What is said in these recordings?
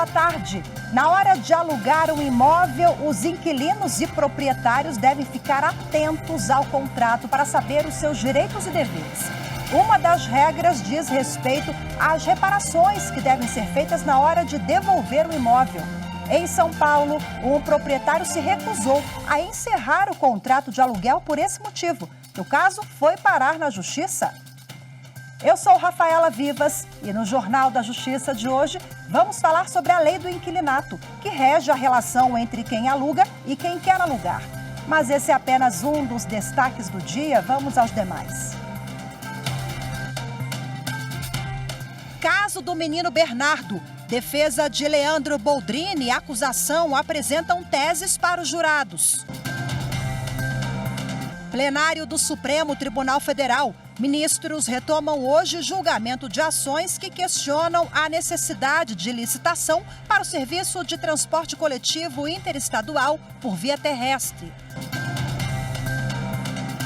boa tarde. Na hora de alugar um imóvel, os inquilinos e proprietários devem ficar atentos ao contrato para saber os seus direitos e deveres. Uma das regras diz respeito às reparações que devem ser feitas na hora de devolver o imóvel. Em São Paulo, um proprietário se recusou a encerrar o contrato de aluguel por esse motivo. O caso foi parar na Justiça. Eu sou Rafaela Vivas e no Jornal da Justiça de hoje vamos falar sobre a lei do inquilinato, que rege a relação entre quem aluga e quem quer alugar. Mas esse é apenas um dos destaques do dia. Vamos aos demais. Caso do menino Bernardo. Defesa de Leandro Boldrini e acusação apresentam teses para os jurados. Plenário do Supremo Tribunal Federal. Ministros retomam hoje julgamento de ações que questionam a necessidade de licitação para o serviço de transporte coletivo interestadual por via terrestre.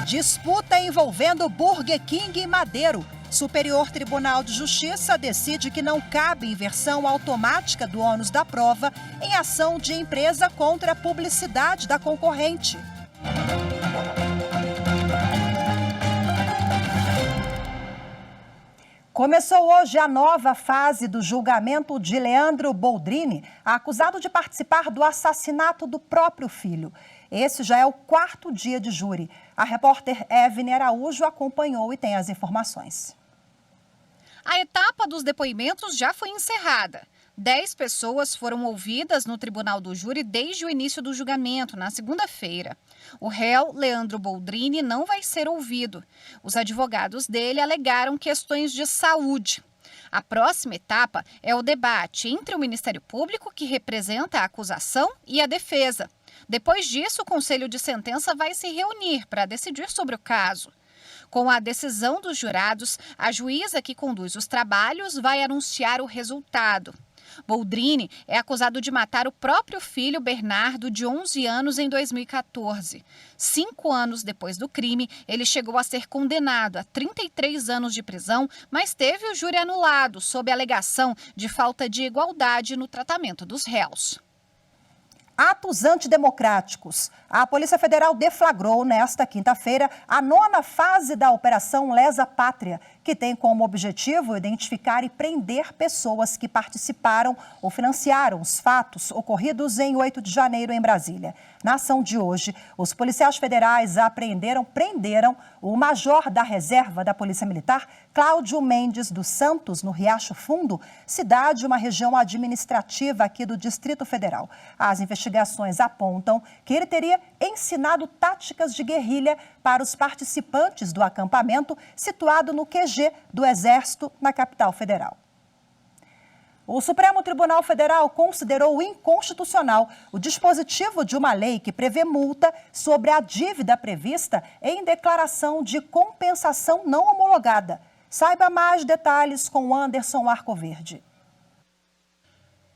Disputa envolvendo Burger King e Madeiro. Superior Tribunal de Justiça decide que não cabe inversão automática do ônus da prova em ação de empresa contra a publicidade da concorrente. Começou hoje a nova fase do julgamento de Leandro Boldrini, acusado de participar do assassinato do próprio filho. Esse já é o 4º dia de júri. A repórter Evne Araújo acompanhou e tem as informações. A etapa dos depoimentos já foi encerrada. 10 pessoas foram ouvidas no tribunal do júri desde o início do julgamento, na segunda-feira. O réu, Leandro Boldrini, não vai ser ouvido. Os advogados dele alegaram questões de saúde. A próxima etapa é o debate entre o Ministério Público, que representa a acusação, e a defesa. Depois disso, o Conselho de Sentença vai se reunir para decidir sobre o caso. Com a decisão dos jurados, a juíza que conduz os trabalhos vai anunciar o resultado. Boldrini é acusado de matar o próprio filho Bernardo, de 11 anos, em 2014. 5 anos depois do crime, ele chegou a ser condenado a 33 anos de prisão, mas teve o júri anulado sob a alegação de falta de igualdade no tratamento dos réus. Atos antidemocráticos. A Polícia Federal deflagrou nesta quinta-feira a 9ª fase da Operação Lesa Pátria, que tem como objetivo identificar e prender pessoas que participaram ou financiaram os fatos ocorridos em 8 de janeiro em Brasília. Na ação de hoje, os policiais federais prenderam o major da reserva da Polícia Militar, Cláudio Mendes dos Santos, no Riacho Fundo, cidade, uma região administrativa aqui do Distrito Federal. As investigações apontam que ele teria ensinado táticas de guerrilha para os participantes do acampamento situado no QG do Exército, na capital federal. O Supremo Tribunal Federal considerou inconstitucional o dispositivo de uma lei que prevê multa sobre a dívida prevista em declaração de compensação não homologada. Saiba mais detalhes com Anderson Arcoverde.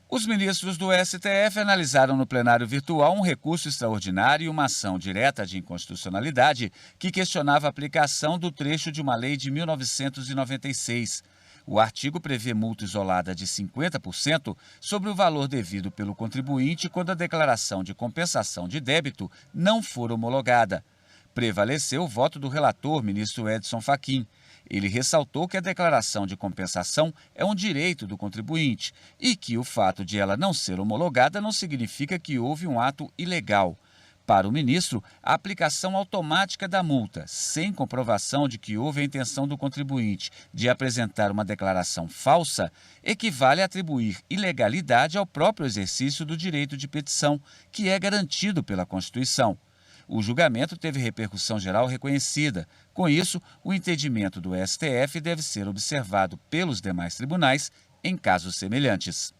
Os ministros do STF analisaram no plenário virtual um recurso extraordinário e uma ação direta de inconstitucionalidade que questionava a aplicação do trecho de uma lei de 1996. O artigo prevê multa isolada de 50% sobre o valor devido pelo contribuinte quando a declaração de compensação de débito não for homologada. Prevaleceu o voto do relator, ministro Edson Fachin. Ele ressaltou que a declaração de compensação é um direito do contribuinte e que o fato de ela não ser homologada não significa que houve um ato ilegal. Para o ministro, a aplicação automática da multa, sem comprovação de que houve a intenção do contribuinte de apresentar uma declaração falsa, equivale a atribuir ilegalidade ao próprio exercício do direito de petição, que é garantido pela Constituição. O julgamento teve repercussão geral reconhecida. Com isso, o entendimento do STF deve ser observado pelos demais tribunais em casos semelhantes.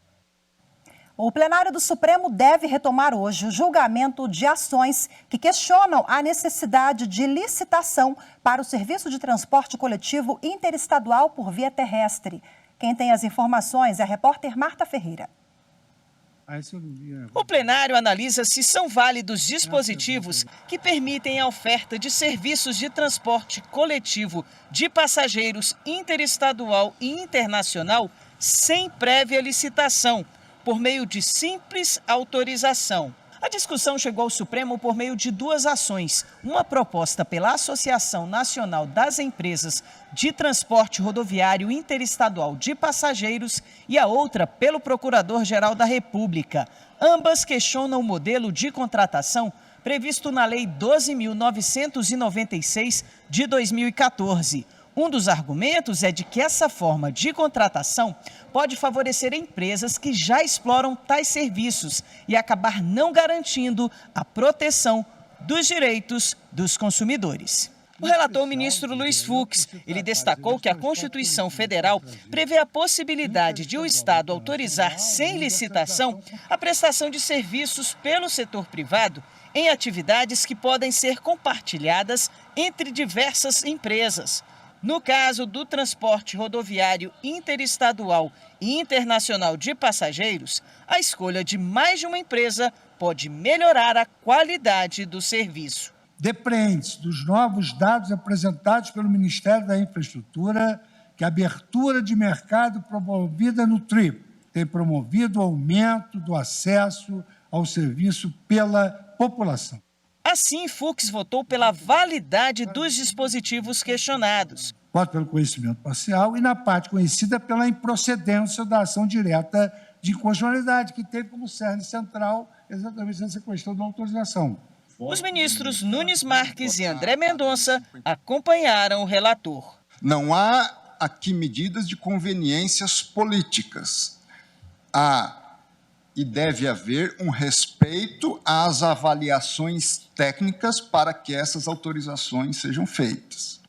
O plenário do Supremo deve retomar hoje o julgamento de ações que questionam a necessidade de licitação para o serviço de transporte coletivo interestadual por via terrestre. Quem tem as informações é a repórter Marta Ferreira. O plenário analisa se são válidos dispositivos que permitem a oferta de serviços de transporte coletivo de passageiros interestadual e internacional sem prévia licitação, por meio de simples autorização. A discussão chegou ao Supremo por meio de duas ações, uma proposta pela Associação Nacional das Empresas de Transporte Rodoviário Interestadual de Passageiros e a outra pelo Procurador-Geral da República. Ambas questionam o modelo de contratação previsto na Lei 12.996 de 2014. Um dos argumentos é de que essa forma de contratação pode favorecer empresas que já exploram tais serviços e acabar não garantindo a proteção dos direitos dos consumidores. O relator, ministro Luiz Fux, ele destacou que a Constituição Federal prevê a possibilidade de o Estado autorizar sem licitação a prestação de serviços pelo setor privado em atividades que podem ser compartilhadas entre diversas empresas. No caso do transporte rodoviário interestadual e internacional de passageiros, a escolha de mais de uma empresa pode melhorar a qualidade do serviço. Depreende-se dos novos dados apresentados pelo Ministério da Infraestrutura que a abertura de mercado promovida no TRIP tem promovido o aumento do acesso ao serviço pela população. Assim, Fux votou pela validade dos dispositivos questionados. Voto pelo conhecimento parcial e na parte conhecida pela improcedência da ação direta de inconstitucionalidade, que teve como cerne central exatamente essa questão da autorização. Os ministros Nunes Marques e André Mendonça acompanharam o relator. Não há aqui medidas de conveniências políticas. Há e deve haver um respeito às avaliações técnicas para que essas autorizações sejam feitas.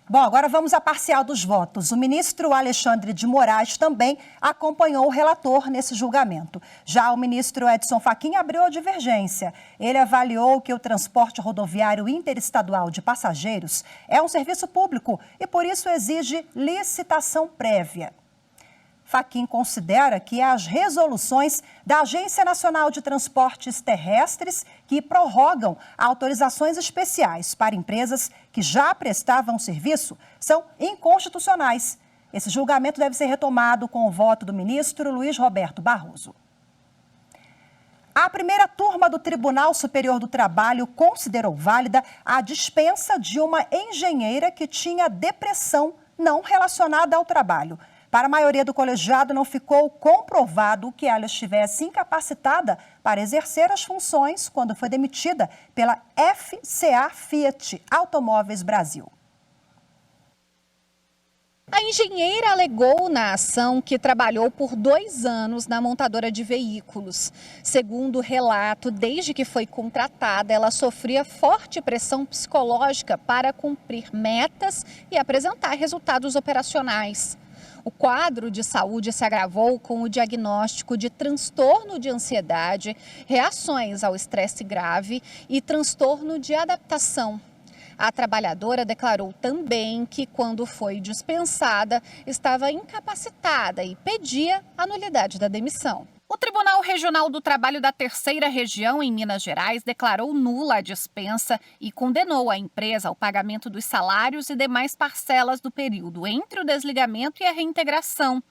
Bom, agora vamos à parcial dos votos. O ministro Alexandre de Moraes também acompanhou o relator nesse julgamento. Já o ministro Edson Fachin abriu a divergência. Ele avaliou que o transporte rodoviário interestadual de passageiros é um serviço público e, por isso, exige licitação prévia. Fachin considera que as resoluções da Agência Nacional de Transportes Terrestres que prorrogam autorizações especiais para empresas que já prestavam serviço são inconstitucionais. Esse julgamento deve ser retomado com o voto do ministro Luiz Roberto Barroso. A primeira turma do Tribunal Superior do Trabalho considerou válida a dispensa de uma engenheira que tinha depressão não relacionada ao trabalho. Para a maioria do colegiado, não ficou comprovado que ela estivesse incapacitada para exercer as funções quando foi demitida pela FCA Fiat Automóveis Brasil. A engenheira alegou na ação que trabalhou por 2 anos na montadora de veículos. Segundo o relato, desde que foi contratada, ela sofria forte pressão psicológica para cumprir metas e apresentar resultados operacionais. O quadro de saúde se agravou com o diagnóstico de transtorno de ansiedade, reações ao estresse grave e transtorno de adaptação. A trabalhadora declarou também que, quando foi dispensada, estava incapacitada e pedia a nulidade da demissão. O Tribunal Regional do Trabalho da Terceira Região, em Minas Gerais, declarou nula a dispensa e condenou a empresa ao pagamento dos salários e demais parcelas do período entre o desligamento e a reintegração.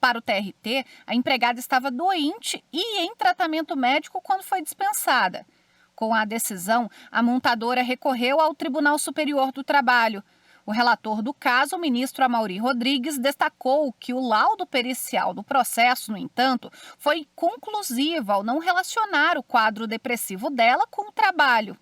Para o TRT, a empregada estava doente e em tratamento médico quando foi dispensada. Com a decisão, a montadora recorreu ao Tribunal Superior do Trabalho. O relator do caso, o ministro Amaury Rodrigues, destacou que o laudo pericial do processo, no entanto, foi conclusivo ao não relacionar o quadro depressivo dela com o trabalho.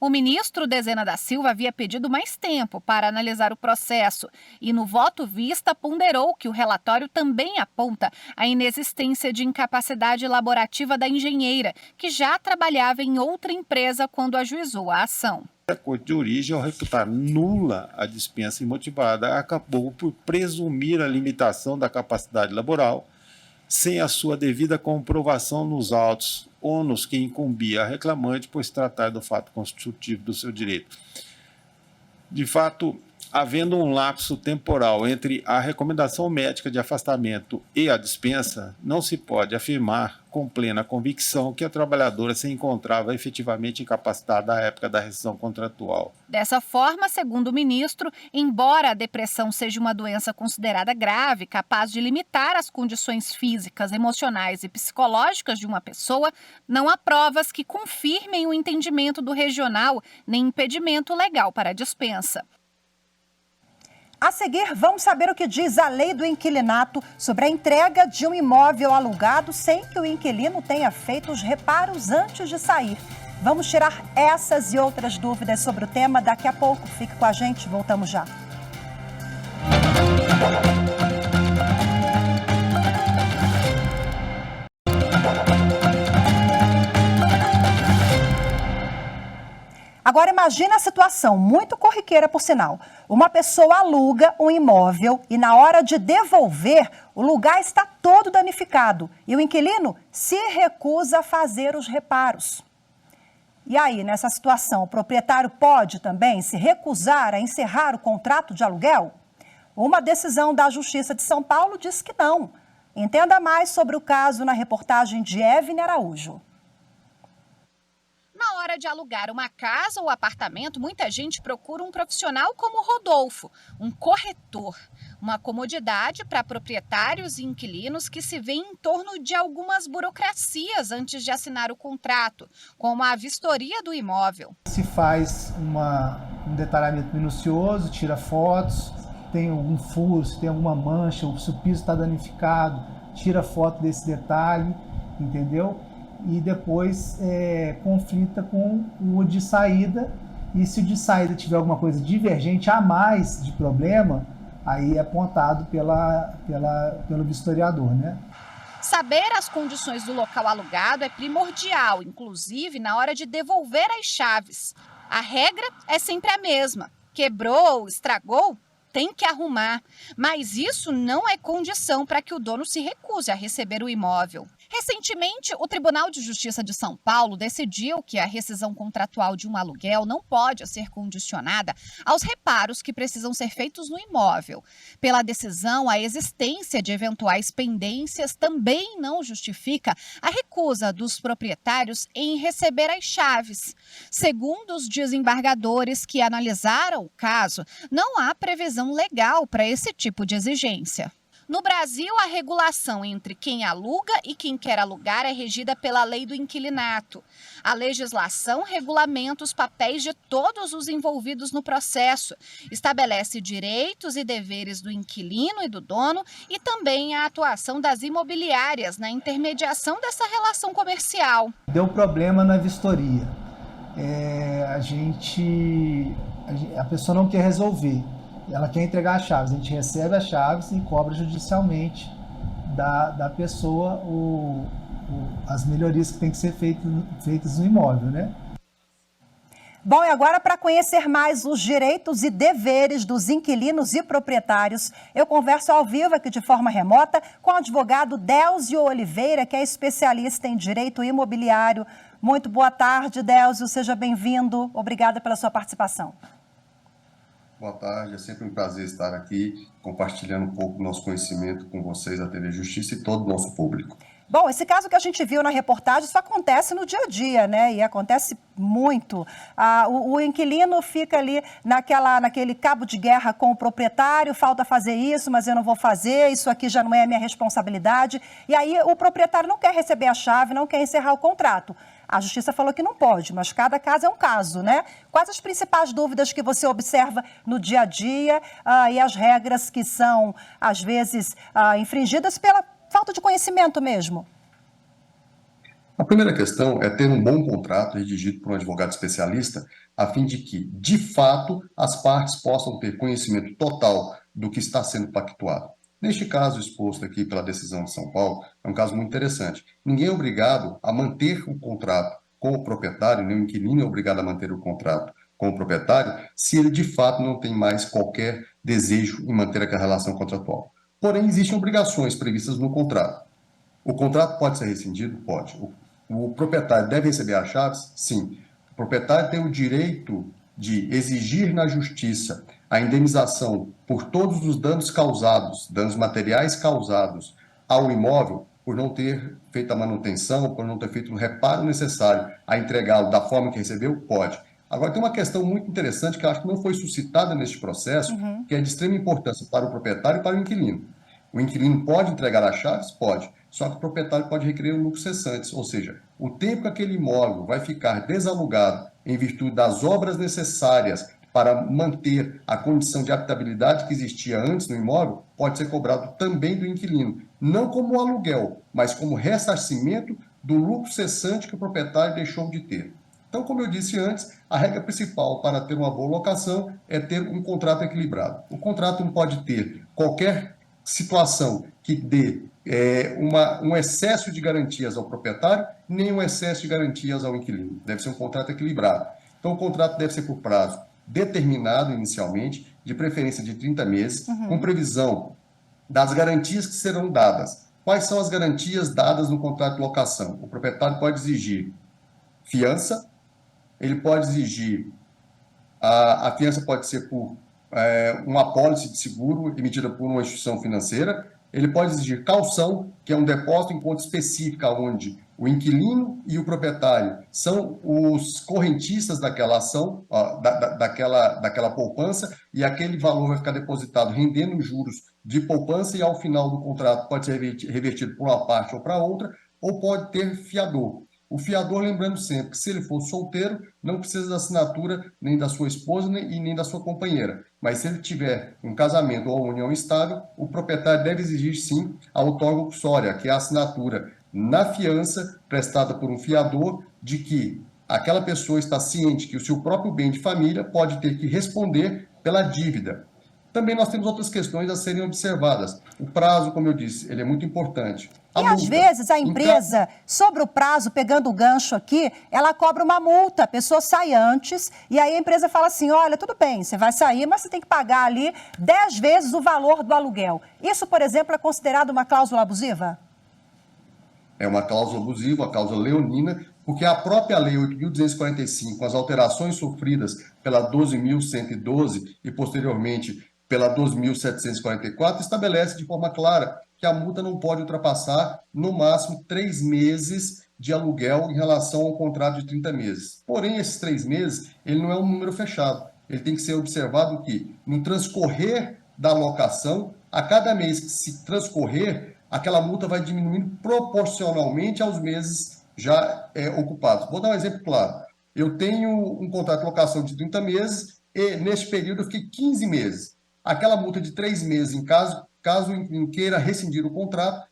O ministro Dezena da Silva havia pedido mais tempo para analisar o processo e, no voto vista, ponderou que o relatório também aponta a inexistência de incapacidade laborativa da engenheira, que já trabalhava em outra empresa quando ajuizou a ação. A Corte de Origem, ao reputar nula a dispensa imotivada, acabou por presumir a limitação da capacidade laboral sem a sua devida comprovação nos autos, ônus que incumbia a reclamante, pois tratar do fato constitutivo do seu direito. De fato, Havendo um lapso temporal entre a recomendação médica de afastamento e a dispensa, não se pode afirmar com plena convicção que a trabalhadora se encontrava efetivamente incapacitada à época da rescisão contratual. Dessa forma, segundo o ministro, embora a depressão seja uma doença considerada grave, capaz de limitar as condições físicas, emocionais e psicológicas de uma pessoa, não há provas que confirmem o entendimento do regional nem impedimento legal para a dispensa. A seguir, vamos saber o que diz a lei do inquilinato sobre a entrega de um imóvel alugado sem que o inquilino tenha feito os reparos antes de sair. Vamos tirar essas e outras dúvidas sobre o tema daqui a pouco. Fique com a gente, voltamos já. Agora imagine a situação, muito corriqueira por sinal. Uma pessoa aluga um imóvel e na hora de devolver, o lugar está todo danificado e o inquilino se recusa a fazer os reparos. E aí, nessa situação, o proprietário pode também se recusar a encerrar o contrato de aluguel? Uma decisão da Justiça de São Paulo diz que não. Entenda mais sobre o caso na reportagem de Evne Araújo. Na hora de alugar uma casa ou apartamento, muita gente procura um profissional como o Rodolfo, um corretor. Uma comodidade para proprietários e inquilinos que se vê em torno de algumas burocracias antes de assinar o contrato, como a vistoria do imóvel. Se faz um detalhamento minucioso, tira fotos, tem algum furo, se tem alguma mancha, se o piso está danificado, tira foto desse detalhe, entendeu? E depois conflita com o de saída, e se o de saída tiver alguma coisa divergente a mais de problema, aí é apontado pelo vistoriador, né? Saber as condições do local alugado é primordial, inclusive na hora de devolver as chaves. A regra é sempre a mesma: quebrou, estragou, tem que arrumar. Mas isso não é condição para que o dono se recuse a receber o imóvel. Recentemente, o Tribunal de Justiça de São Paulo decidiu que a rescisão contratual de um aluguel não pode ser condicionada aos reparos que precisam ser feitos no imóvel. Pela decisão, a existência de eventuais pendências também não justifica a recusa dos proprietários em receber as chaves. Segundo os desembargadores que analisaram o caso, não há previsão legal para esse tipo de exigência. No Brasil, a regulação entre quem aluga e quem quer alugar é regida pela lei do inquilinato. A legislação regulamenta os papéis de todos os envolvidos no processo, estabelece direitos e deveres do inquilino e do dono e também a atuação das imobiliárias na intermediação dessa relação comercial. Deu problema na vistoria. A pessoa não quer resolver. Ela quer entregar as chaves, a gente recebe as chaves e cobra judicialmente da pessoa as melhorias que têm que ser feitas no imóvel, né? Bom, e agora para conhecer mais os direitos e deveres dos inquilinos e proprietários, eu converso ao vivo aqui de forma remota com o advogado Délcio Oliveira, que é especialista em direito imobiliário. Muito boa tarde, Délcio, seja bem-vindo. Obrigada pela sua participação. Boa tarde, é sempre um prazer estar aqui compartilhando um pouco do nosso conhecimento com vocês, a TV Justiça e todo o nosso público. Bom, esse caso que a gente viu na reportagem, isso acontece no dia a dia, né? E acontece muito. O inquilino fica ali naquele cabo de guerra com o proprietário, falta fazer isso, mas eu não vou fazer, isso aqui já não é a minha responsabilidade. E aí o proprietário não quer receber a chave, não quer encerrar o contrato. A Justiça falou que não pode, mas cada caso é um caso, né? Quais as principais dúvidas que você observa no dia a dia e as regras que são, às vezes, infringidas pela falta de conhecimento mesmo? A primeira questão é ter um bom contrato redigido por um advogado especialista, a fim de que, de fato, as partes possam ter conhecimento total do que está sendo pactuado. Neste caso exposto aqui pela decisão de São Paulo, é um caso muito interessante. Ninguém é obrigado a manter o contrato com o proprietário, nem o inquilino é obrigado a manter o contrato com o proprietário, se ele de fato não tem mais qualquer desejo em manter aquela relação contratual. Porém, existem obrigações previstas no contrato. O contrato pode ser rescindido? Pode. O proprietário deve receber as chaves? Sim. O proprietário tem o direito de exigir na justiça a indenização por todos os danos causados, danos materiais causados ao imóvel, por não ter feito a manutenção, por não ter feito o reparo necessário a entregá-lo da forma que recebeu, pode. Agora, tem uma questão muito interessante que eu acho que não foi suscitada neste processo, que é de extrema importância para o proprietário e para o inquilino. O inquilino pode entregar as chaves? Pode. Só que o proprietário pode requerer um lucro cessante, ou seja, o tempo que aquele imóvel vai ficar desalugado em virtude das obras necessárias para manter a condição de habitabilidade que existia antes no imóvel, pode ser cobrado também do inquilino, não como aluguel, mas como ressarcimento do lucro cessante que o proprietário deixou de ter. Então, como eu disse antes, a regra principal para ter uma boa locação é ter um contrato equilibrado. O contrato não pode ter qualquer situação que dê um excesso de garantias ao proprietário, nem um excesso de garantias ao inquilino. Deve ser um contrato equilibrado. Então, o contrato deve ser por prazo determinado inicialmente, de preferência de 30 meses, com previsão das garantias que serão dadas. Quais são as garantias dadas no contrato de locação? O proprietário pode exigir fiança, ele pode exigir, a fiança pode ser por uma apólice de seguro emitida por uma instituição financeira, ele pode exigir caução, que é um depósito em conta específica onde o inquilino e o proprietário são os correntistas daquela ação, daquela poupança, e aquele valor vai ficar depositado rendendo juros de poupança e ao final do contrato pode ser revertido por uma parte ou para outra, ou pode ter fiador. O fiador, lembrando sempre que se ele for solteiro, não precisa da assinatura nem da sua esposa e nem da sua companheira. Mas se ele tiver um casamento ou uma união estável, o proprietário deve exigir sim a outorga uxória, que é a assinatura na fiança prestada por um fiador de que aquela pessoa está ciente que o seu próprio bem de família pode ter que responder pela dívida. Também nós temos outras questões a serem observadas. O prazo, como eu disse, ele é muito importante. E às vezes a empresa, sobre o prazo, pegando o gancho aqui, ela cobra uma multa, a pessoa sai antes e aí a empresa fala assim, olha, tudo bem, você vai sair, mas você tem que pagar ali 10 vezes o valor do aluguel. Isso, por exemplo, é considerado uma cláusula abusiva? É uma cláusula abusiva, uma cláusula leonina, porque a própria Lei 8.245, com as alterações sofridas pela 12.112 e posteriormente pela 12.744, estabelece de forma clara que a multa não pode ultrapassar, no máximo, 3 meses de aluguel em relação ao contrato de 30 meses. Porém, esses 3 meses, ele não é um número fechado. Ele tem que ser observado que, no transcorrer da locação, a cada mês que se transcorrer, aquela multa vai diminuindo proporcionalmente aos meses já ocupados. Vou dar um exemplo claro. Eu tenho um contrato de locação de 30 meses e, neste período, eu fiquei 15 meses. Aquela multa de 3 meses, em caso queira rescindir o contrato,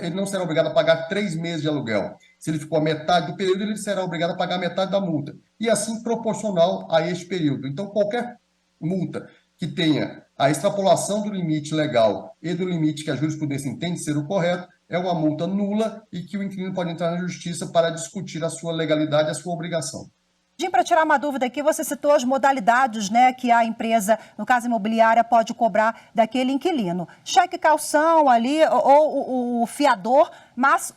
ele não será obrigado a pagar 3 meses de aluguel. Se ele ficou a metade do período, ele será obrigado a pagar metade da multa. E assim proporcional a este período. Então, qualquer multa que tenha a extrapolação do limite legal e do limite que a jurisprudência entende ser o correto, é uma multa nula e que o inquilino pode entrar na justiça para discutir a sua legalidade e a sua obrigação. Para tirar uma dúvida aqui, você citou as modalidades, né, que a empresa, no caso imobiliária, pode cobrar daquele inquilino. Cheque calção ali, ou o fiador, mas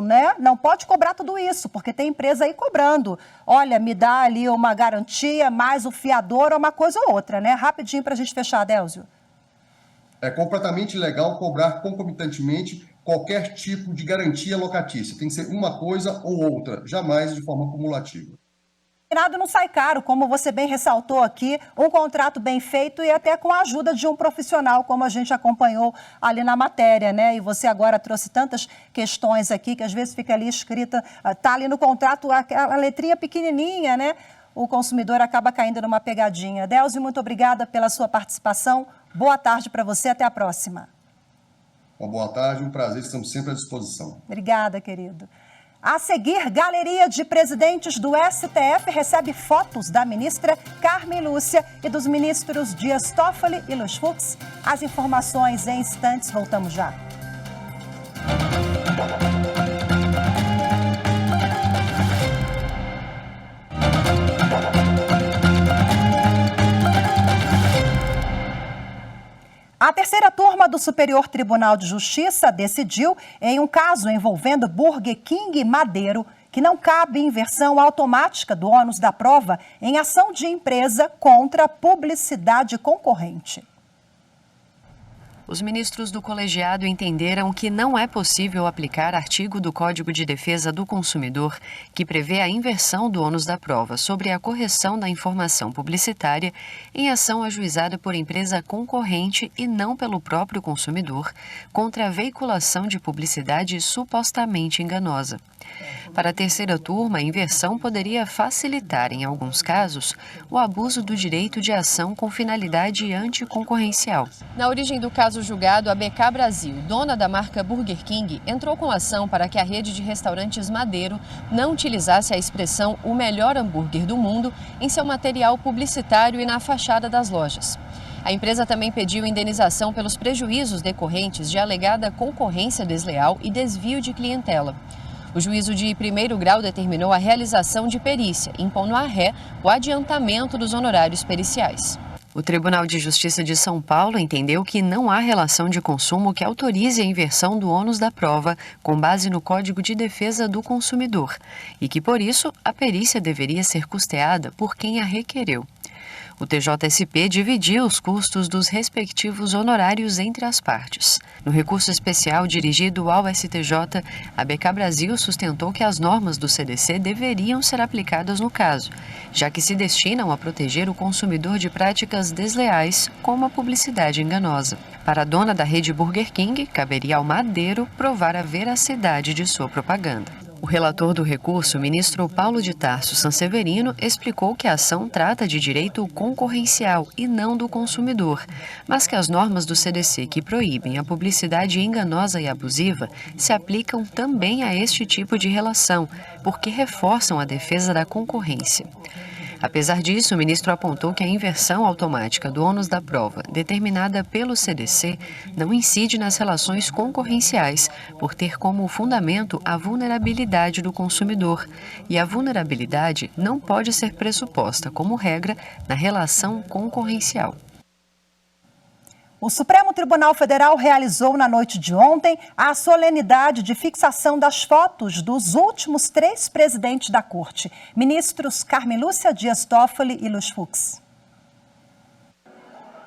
né, não pode cobrar tudo isso, porque tem empresa aí cobrando. Olha, me dá ali uma garantia, mais o fiador, ou uma coisa ou outra, né? Rapidinho para a gente fechar, Adélio. É completamente ilegal cobrar concomitantemente qualquer tipo de garantia locatícia. Tem que ser uma coisa ou outra, jamais de forma cumulativa. Nada não sai caro, como você bem ressaltou aqui, um contrato bem feito e até com a ajuda de um profissional, como a gente acompanhou ali na matéria, né? E você agora trouxe tantas questões aqui que às vezes fica ali escrita, tá ali no contrato a letrinha pequenininha, né? O consumidor acaba caindo numa pegadinha. Delzio, muito obrigada pela sua participação. Boa tarde para você, até a próxima. Uma boa tarde, um prazer, estamos sempre à disposição. Obrigada, querido. A seguir, galeria de presidentes do STF recebe fotos da ministra Carmen Lúcia e dos ministros Dias Toffoli e Luiz Fux. As informações em instantes, voltamos já. A terceira turma do Superior Tribunal de Justiça decidiu em um caso envolvendo Burger King Madeiro que não cabe inversão automática do ônus da prova em ação de empresa contra publicidade concorrente. Os ministros do colegiado entenderam que não é possível aplicar artigo do Código de Defesa do Consumidor que prevê a inversão do ônus da prova sobre a correção da informação publicitária em ação ajuizada por empresa concorrente e não pelo próprio consumidor contra a veiculação de publicidade supostamente enganosa. Para a terceira turma, a inversão poderia facilitar, em alguns casos, o abuso do direito de ação com finalidade anticoncorrencial. Na origem do caso julgado, a BK Brasil, dona da marca Burger King, entrou com ação para que a rede de restaurantes Madeiro não utilizasse a expressão "o melhor hambúrguer do mundo" em seu material publicitário e na fachada das lojas. A empresa também pediu indenização pelos prejuízos decorrentes de alegada concorrência desleal e desvio de clientela. O juízo de primeiro grau determinou a realização de perícia, impondo à ré o adiantamento dos honorários periciais. O Tribunal de Justiça de São Paulo entendeu que não há relação de consumo que autorize a inversão do ônus da prova com base no Código de Defesa do Consumidor e que, por isso, a perícia deveria ser custeada por quem a requereu. O TJSP dividiu os custos dos respectivos honorários entre as partes. No recurso especial dirigido ao STJ, a BK Brasil sustentou que as normas do CDC deveriam ser aplicadas no caso, já que se destinam a proteger o consumidor de práticas desleais, como a publicidade enganosa. Para a dona da rede Burger King, caberia ao Madeiro provar a veracidade de sua propaganda. O relator do recurso, o ministro Paulo de Tarso Sanseverino, explicou que a ação trata de direito concorrencial e não do consumidor, mas que as normas do CDC que proíbem a publicidade enganosa e abusiva se aplicam também a este tipo de relação, porque reforçam a defesa da concorrência. Apesar disso, o ministro apontou que a inversão automática do ônus da prova, determinada pelo CDC, não incide nas relações concorrenciais, por ter como fundamento a vulnerabilidade do consumidor, e a vulnerabilidade não pode ser pressuposta como regra na relação concorrencial. O Supremo Tribunal Federal realizou na noite de ontem a solenidade de fixação das fotos dos últimos 3 presidentes da Corte, ministros Carmen Lúcia Dias Toffoli e Luiz Fux.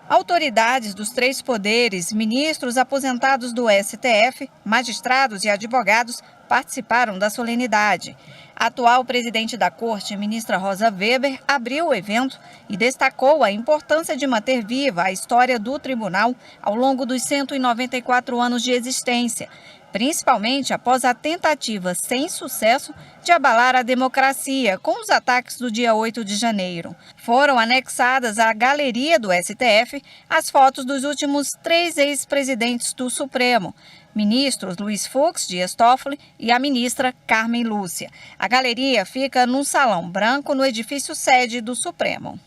Autoridades dos 3 poderes, ministros aposentados do STF, magistrados e advogados participaram da solenidade. A atual presidente da Corte, ministra Rosa Weber, abriu o evento e destacou a importância de manter viva a história do tribunal ao longo dos 194 anos de existência, principalmente após a tentativa sem sucesso de abalar a democracia com os ataques do dia 8 de janeiro. Foram anexadas à galeria do STF as fotos dos últimos 3 ex-presidentes do Supremo, ministros Luiz Fux, Dias Toffoli e a ministra Carmen Lúcia. A galeria fica num salão branco no edifício sede do Supremo.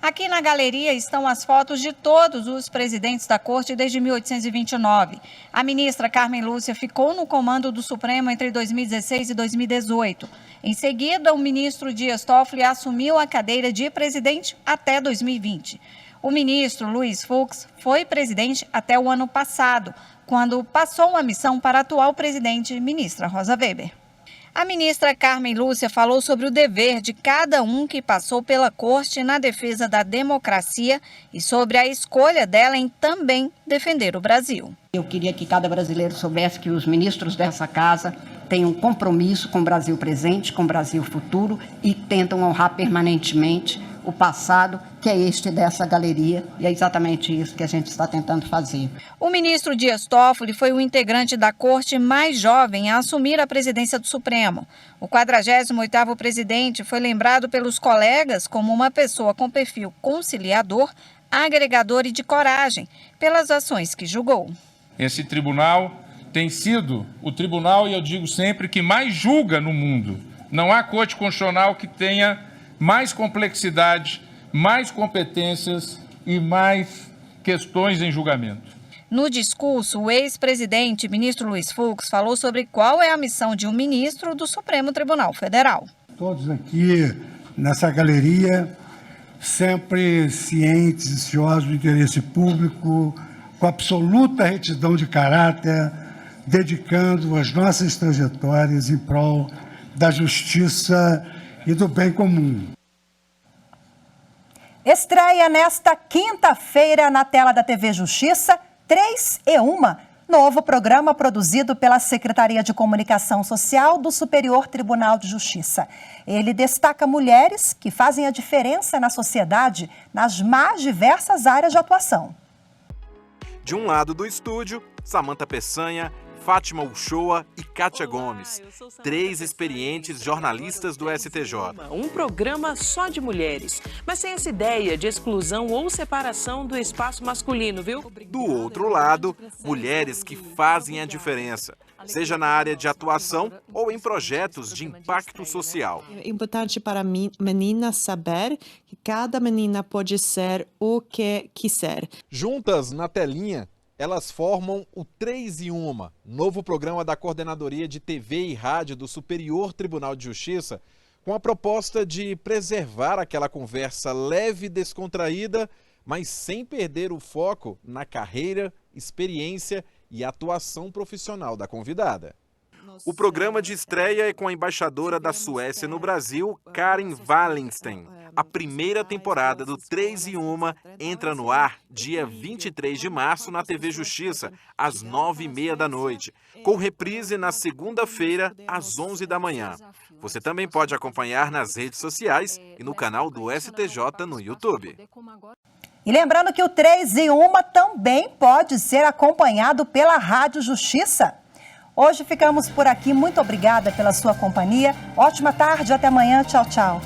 Aqui na galeria estão as fotos de todos os presidentes da Corte desde 1829. A ministra Carmen Lúcia ficou no comando do Supremo entre 2016 e 2018. Em seguida, o ministro Dias Toffoli assumiu a cadeira de presidente até 2020. O ministro Luiz Fux foi presidente até o ano passado, quando passou a missão para a atual presidente, ministra Rosa Weber. A ministra Carmen Lúcia falou sobre o dever de cada um que passou pela Corte na defesa da democracia e sobre a escolha dela em também defender o Brasil. Eu queria que cada brasileiro soubesse que os ministros dessa casa têm um compromisso com o Brasil presente, com o Brasil futuro e tentam honrar permanentemente o passado, que é este dessa galeria, e é exatamente isso que a gente está tentando fazer. O ministro Dias Toffoli foi o integrante da Corte mais jovem a assumir a presidência do Supremo. O 48º presidente foi lembrado pelos colegas como uma pessoa com perfil conciliador, agregador e de coragem, pelas ações que julgou. Esse tribunal tem sido o tribunal, e eu digo sempre, que mais julga no mundo. Não há corte constitucional que tenha mais complexidade, mais competências e mais questões em julgamento. No discurso, o ex-presidente, ministro Luiz Fux, falou sobre qual é a missão de um ministro do Supremo Tribunal Federal. Todos aqui nessa galeria, sempre cientes e ciosos do interesse público, com absoluta retidão de caráter, dedicando as nossas trajetórias em prol da justiça e do bem comum. Estreia nesta quinta-feira na tela da TV Justiça, 3 e 1, novo programa produzido pela Secretaria de Comunicação Social do Superior Tribunal de Justiça. Ele destaca mulheres que fazem a diferença na sociedade nas mais diversas áreas de atuação. De um lado do estúdio, Samantha Peçanha, Fátima Uchoa e Kátia Gomes, 3 experientes jornalistas do STJ. Um programa só de mulheres, mas sem essa ideia de exclusão ou separação do espaço masculino, viu? Do outro lado, mulheres que fazem a diferença, seja na área de atuação ou em projetos de impacto social. É importante para meninas saber que cada menina pode ser o que quiser. Juntas na telinha, elas formam o 3 e 1, novo programa da Coordenadoria de TV e Rádio do Superior Tribunal de Justiça, com a proposta de preservar aquela conversa leve e descontraída, mas sem perder o foco na carreira, experiência e atuação profissional da convidada. O programa de estreia é com a embaixadora da Suécia no Brasil, Karin Wallenstein. A primeira temporada do 3 e 1 entra no ar dia 23 de março na TV Justiça, às 9h30 da noite, com reprise na segunda-feira, às 11 da manhã. Você também pode acompanhar nas redes sociais e no canal do STJ no YouTube. E lembrando que o 3 e 1 também pode ser acompanhado pela Rádio Justiça. Hoje ficamos por aqui. Muito obrigada pela sua companhia. Ótima tarde, até amanhã. Tchau, tchau.